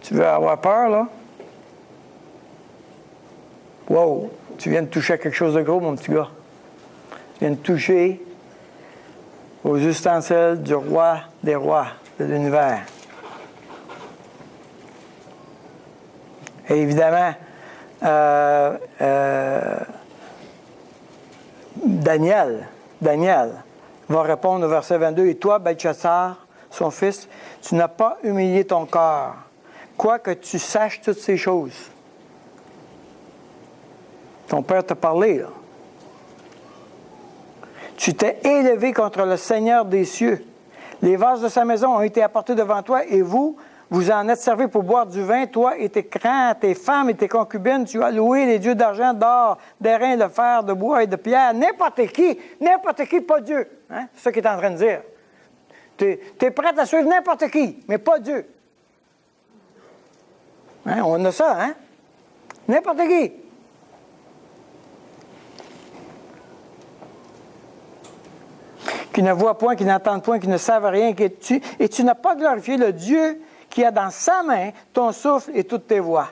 Tu veux avoir peur, là? Wow! Tu viens de toucher à quelque chose de gros, mon petit gars. Tu viens de toucher aux ustensiles du roi des rois de l'univers. Et évidemment, Daniel va répondre au verset 22, « Et toi, Belchassar, son fils, tu n'as pas humilié ton corps, quoique tu saches toutes ces choses. » Ton père t'a parlé, là. Tu t'es élevé contre le Seigneur des cieux. Les vases de sa maison ont été apportés devant toi, et vous, vous en êtes servis pour boire du vin, toi et tes crans, tes femmes et tes concubines, tu as loué les dieux d'argent, d'or, d'airain, de fer, de bois et de pierre, n'importe qui, pas Dieu. Hein? C'est ça qu'il est en train de dire. Tu es prêt à suivre n'importe qui, mais pas Dieu. Hein? On a ça, hein? N'importe qui. Qui ne voient point, qui n'entendent point, qui ne savent rien, et tu n'as pas glorifié le Dieu qui a dans sa main ton souffle et toutes tes voix.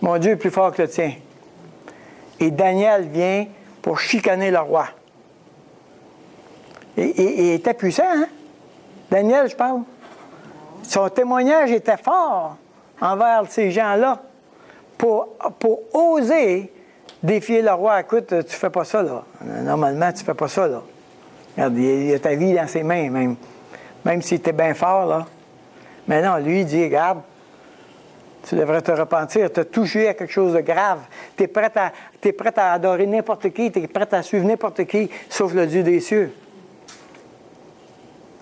Mon Dieu est plus fort que le tien. Et Daniel vient pour chicaner le roi. Et il était puissant, hein? Daniel, je parle. Son témoignage était fort envers ces gens-là pour oser défier le roi. Écoute, tu fais pas ça, là. Normalement, tu fais pas ça, là. Regarde, il a ta vie dans ses mains, même s'il était bien fort, là. Mais non, lui, il dit, regarde, tu devrais te repentir, tu as touché à quelque chose de grave. Tu es prêt à adorer n'importe qui, tu es prêt à suivre n'importe qui, sauf le Dieu des cieux.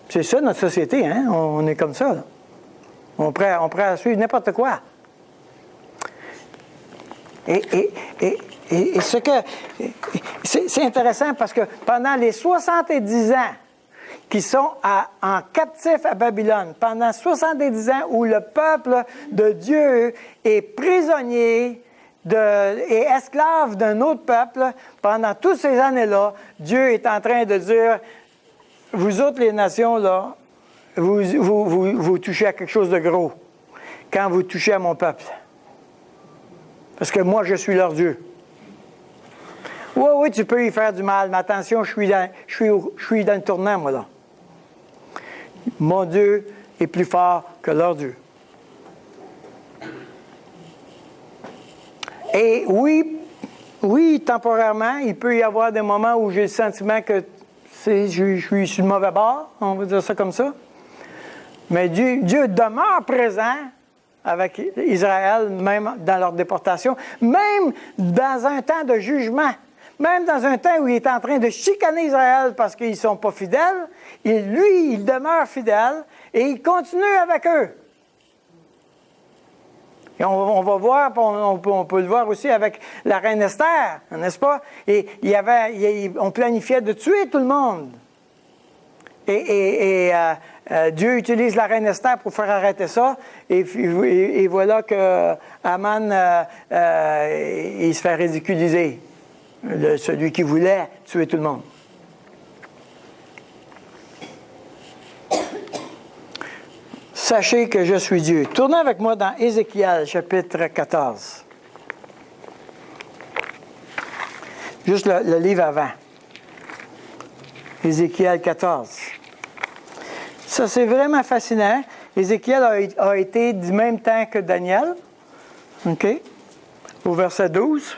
C'est ça, notre société, hein? On est comme ça, là. On est prêt à suivre n'importe quoi. Et ce que c'est intéressant parce que pendant les 70 ans qui sont en captif à Babylone, pendant 70 ans où le peuple de Dieu est prisonnier et esclave d'un autre peuple, pendant toutes ces années-là, Dieu est en train de dire, vous autres les nations, là, vous touchez à quelque chose de gros quand vous touchez à mon peuple. Parce que moi, je suis leur Dieu. Oui, tu peux y faire du mal, mais attention, je suis dans le tournant, moi, là. Mon Dieu est plus fort que leur Dieu. Et oui, temporairement, il peut y avoir des moments où j'ai le sentiment que je suis sur le mauvais bord, on va dire ça comme ça. Mais Dieu demeure présent avec Israël, même dans leur déportation, même dans un temps de jugement, même dans un temps où il est en train de chicaner Israël parce qu'ils ne sont pas fidèles, il demeure fidèle et il continue avec eux. Et on va voir, on peut le voir aussi avec la reine Esther, n'est-ce pas? Et on planifiait de tuer tout le monde. Et Dieu utilise la reine Esther pour faire arrêter ça. Et voilà que Haman, il se fait ridiculiser. Celui qui voulait tuer tout le monde. Sachez que je suis Dieu. Tournez avec moi dans Ézéchiel, chapitre 14. Juste le livre avant. Ézéchiel 14. Ça, c'est vraiment fascinant. Ézéchiel a été du même temps que Daniel. OK? Au verset 12.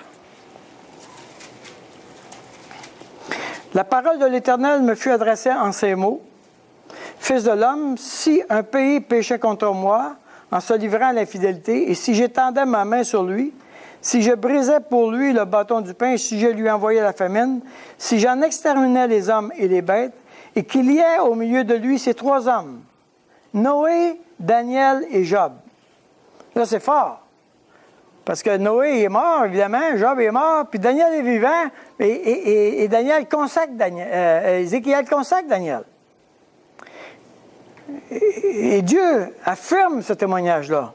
La parole de l'Éternel me fut adressée en ces mots. Fils de l'homme, si un pays péchait contre moi en se livrant à l'infidélité, et si j'étendais ma main sur lui, si je brisais pour lui le bâton du pain, si je lui envoyais la famine, si j'en exterminais les hommes et les bêtes, et qu'il y ait au milieu de lui ces trois hommes, Noé, Daniel et Job. Là, c'est fort. Parce que Noé est mort, évidemment, Job est mort, puis Daniel est vivant, et Daniel consacre Ézéchiel consacre Daniel. Et Dieu affirme ce témoignage-là.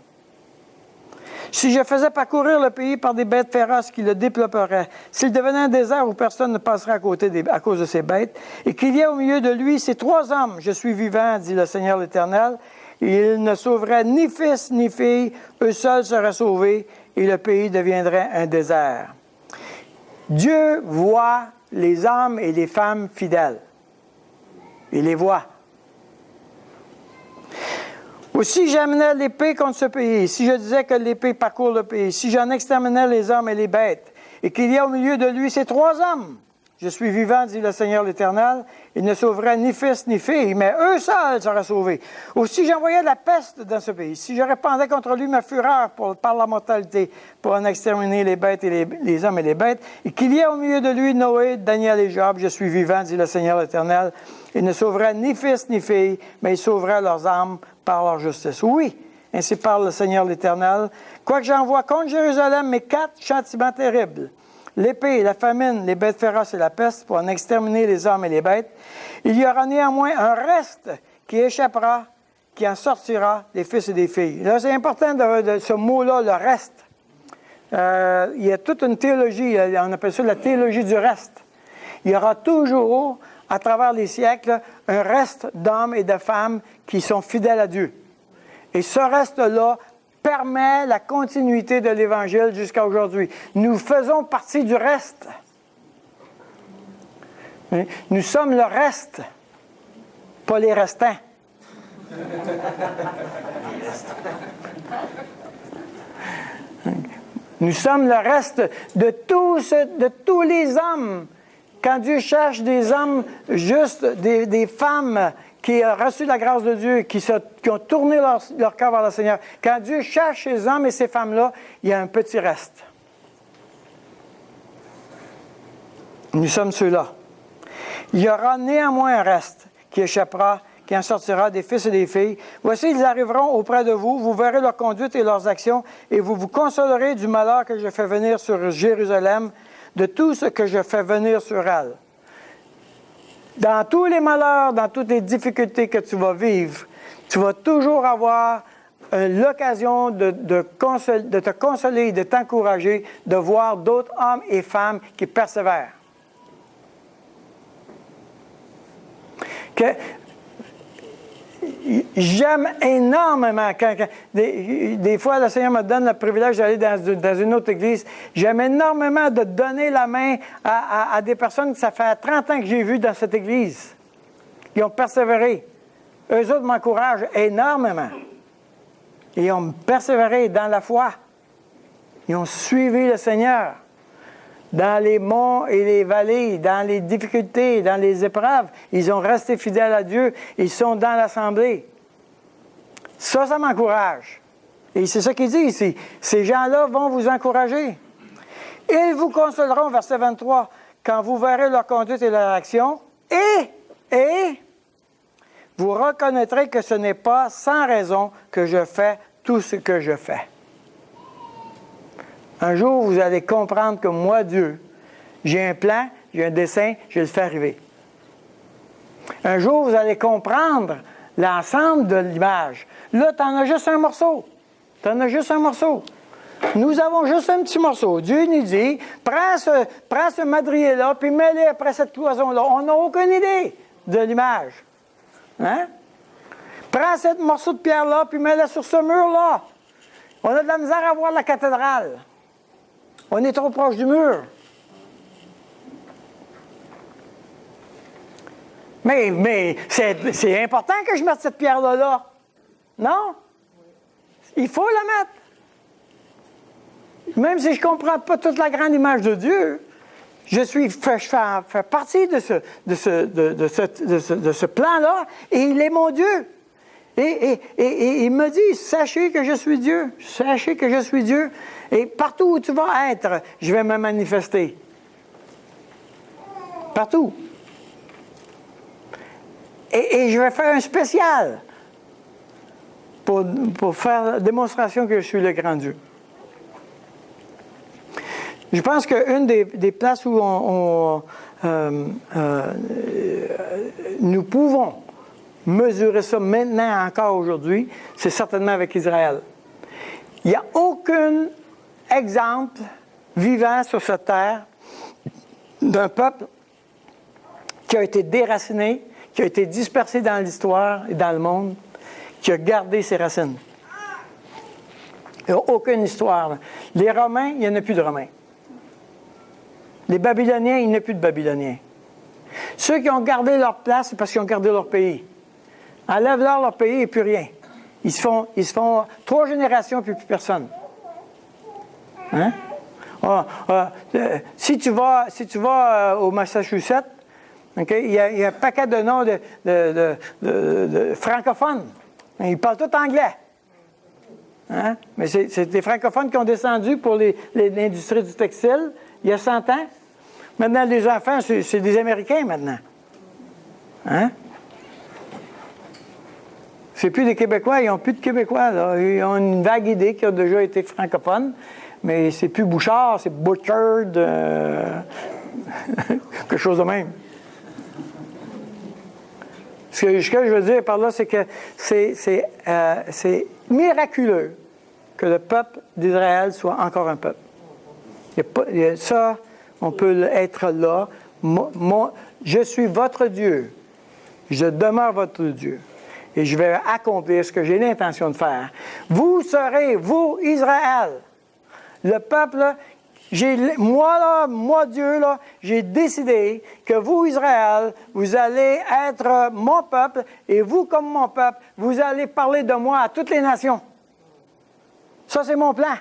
Si je faisais parcourir le pays par des bêtes féroces qui le développeraient, s'il devenait un désert où personne ne passerait à côté à cause de ces bêtes, et qu'il y ait au milieu de lui ces trois hommes, je suis vivant, dit le Seigneur l'Éternel, et il ne sauverait ni fils ni fille, eux seuls seraient sauvés, et le pays deviendrait un désert. Dieu voit les hommes et les femmes fidèles. Il les voit. Ou si j'amenais l'épée contre ce pays, si je disais que l'épée parcourt le pays, si j'en exterminais les hommes et les bêtes, et qu'il y a au milieu de lui ces trois hommes, Je suis vivant, dit le Seigneur l'Éternel. Il ne sauverait ni fils ni fille, mais eux seuls seraient sauvés. Aussi j'envoyais la peste dans ce pays. Si je répandais contre lui ma fureur par la mortalité, pour en exterminer les bêtes et les hommes et les bêtes, et qu'il y ait au milieu de lui Noé, Daniel et Job, je suis vivant, dit le Seigneur l'Éternel. Il ne sauverait ni fils ni fille, mais il sauverait leurs âmes par leur justice. Oui, ainsi parle le Seigneur l'Éternel. Quoique j'envoie contre Jérusalem mes 4 châtiments terribles, l'épée, la famine, les bêtes féroces et la peste, pour en exterminer les hommes et les bêtes, il y aura néanmoins un reste qui échappera, qui en sortira des fils et des filles. Là, c'est important de ce mot-là, le reste. Il y a toute une théologie, on appelle ça la théologie du reste. Il y aura toujours, à travers les siècles, un reste d'hommes et de femmes qui sont fidèles à Dieu. Et ce reste-là permet la continuité de l'Évangile jusqu'à aujourd'hui. Nous faisons partie du reste. Nous sommes le reste, pas les restants. Nous sommes le reste de tous les hommes. Quand Dieu cherche des hommes justes, des femmes qui ont reçu la grâce de Dieu, qui ont tourné leur cœur vers le Seigneur. Quand Dieu cherche ces hommes et ces femmes-là, il y a un petit reste. Nous sommes ceux-là. Il y aura néanmoins un reste qui échappera, qui en sortira des fils et des filles. Voici, ils arriveront auprès de vous, vous verrez leur conduite et leurs actions, et vous vous consolerez du malheur que je fais venir sur Jérusalem, de tout ce que je fais venir sur elle. Dans tous les malheurs, dans toutes les difficultés que tu vas vivre, tu vas toujours avoir l'occasion de te consoler, de t'encourager, de voir d'autres hommes et femmes qui persévèrent. J'aime énormément, des fois le Seigneur me donne le privilège d'aller dans une autre église, j'aime énormément de donner la main à des personnes que ça fait 30 ans que j'ai vues dans cette église, qui ont persévéré. Eux autres m'encouragent énormément. Ils ont persévéré dans la foi. Ils ont suivi le Seigneur. Dans les monts et les vallées, dans les difficultés, dans les épreuves, ils ont resté fidèles à Dieu. Ils sont dans l'assemblée. Ça m'encourage. Et c'est ça qu'il dit ici. Ces gens-là vont vous encourager. Ils vous consoleront, verset 23, quand vous verrez leur conduite et leur action. Et vous reconnaîtrez que ce n'est pas sans raison que je fais tout ce que je fais. Un jour, vous allez comprendre que moi, Dieu, j'ai un plan, j'ai un dessein, je le fais arriver. Un jour, vous allez comprendre l'ensemble de l'image. Là, tu en as juste un morceau. Tu en as juste un morceau. Nous avons juste un petit morceau. Dieu nous dit, prends ce madrier-là, puis mets-le après cette cloison-là. On n'a aucune idée de l'image. Hein? Prends ce morceau de pierre-là, puis mets-le sur ce mur-là. On a de la misère à voir la cathédrale. On est trop proche du mur. Mais c'est important que je mette cette pierre-là là. Non? Il faut la mettre. Même si je ne comprends pas toute la grande image de Dieu, je fais partie de ce plan-là, et il est mon Dieu. Et il me dit, sachez que je suis Dieu, sachez que je suis Dieu, et partout où tu vas être, je vais me manifester. Partout. Et je vais faire un spécial pour faire la démonstration que je suis le grand Dieu. Je pense qu'une des places où nous pouvons mesurer ça maintenant encore aujourd'hui, c'est certainement avec Israël. Il n'y a aucun exemple vivant sur cette terre d'un peuple qui a été déraciné, qui a été dispersé dans l'histoire et dans le monde, qui a gardé ses racines. Il n'y a aucune histoire. Les Romains, il n'y en a plus de Romains. Les Babyloniens, il n'y a plus de Babyloniens. Ceux qui ont gardé leur place, c'est parce qu'ils ont gardé leur pays. Enlève-leur leur pays et plus rien. Ils se font 3 générations puis plus personne. Hein? Si tu vas au Massachusetts, okay, il y a un paquet de noms de francophones. Ils parlent tout anglais. Hein? Mais c'est des francophones qui ont descendu pour l'industrie du textile il y a 100 ans. Maintenant, les enfants, c'est des Américains maintenant. Hein? C'est plus des Québécois, ils n'ont plus de Québécois. Là. Ils ont une vague idée qui a déjà été francophone, mais c'est plus Bouchard, c'est Butchard, quelque chose de même. Ce que je veux dire par là, c'est que c'est miraculeux que le peuple d'Israël soit encore un peuple. Ça, on peut être là. Je suis votre Dieu. Je demeure votre Dieu. Et je vais accomplir ce que j'ai l'intention de faire. Vous serez, vous, Israël, le peuple, là, moi, Dieu, là, j'ai décidé que vous, Israël, vous allez être mon peuple, et vous, comme mon peuple, vous allez parler de moi à toutes les nations. Ça, c'est mon plan.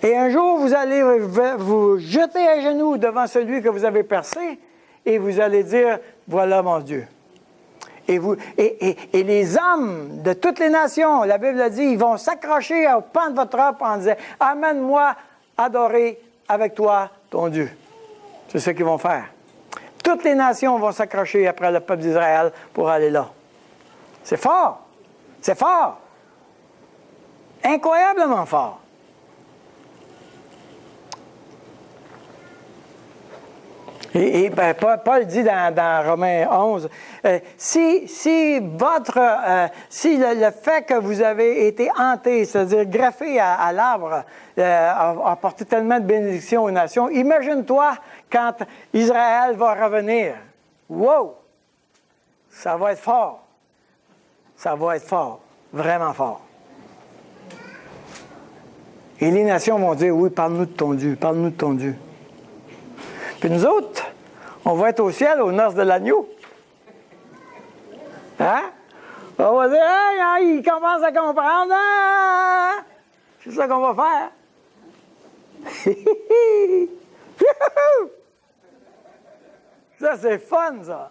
Et un jour, vous allez vous jeter à genoux devant celui que vous avez percé, et vous allez dire, voilà mon Dieu. Et les hommes de toutes les nations, la Bible a dit, ils vont s'accrocher au pan de votre robe en disant, amène-moi adorer avec toi ton Dieu. C'est ce qu'ils vont faire. Toutes les nations vont s'accrocher après le peuple d'Israël pour aller là. C'est fort. C'est fort. Incroyablement fort. Et Paul dit dans Romains 11, si le fait que vous avez été hanté, c'est-à-dire greffé à l'arbre, a apporté tellement de bénédictions aux nations, imagine-toi quand Israël va revenir. Wow! Ça va être fort. Ça va être fort. Vraiment fort. Et les nations vont dire, oui, parle-nous de ton Dieu, parle-nous de ton Dieu. Puis nous autres, on va être au ciel, aux noces de l'agneau. Hein? On va dire, hey, il commence à comprendre. Ah! C'est ça qu'on va faire. Ça, c'est fun, ça.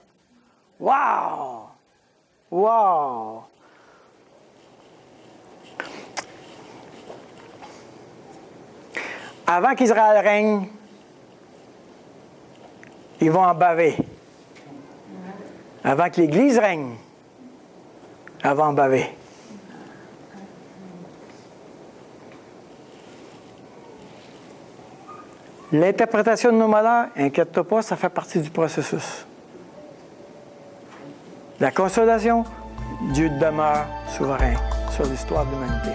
Wow! Wow! Avant qu'Israël règne, ils vont en baver. Avant que l'Église règne, elle va en baver. L'interprétation de nos malheurs, inquiète-toi pas, ça fait partie du processus. La consolation, Dieu demeure souverain sur l'histoire de l'humanité.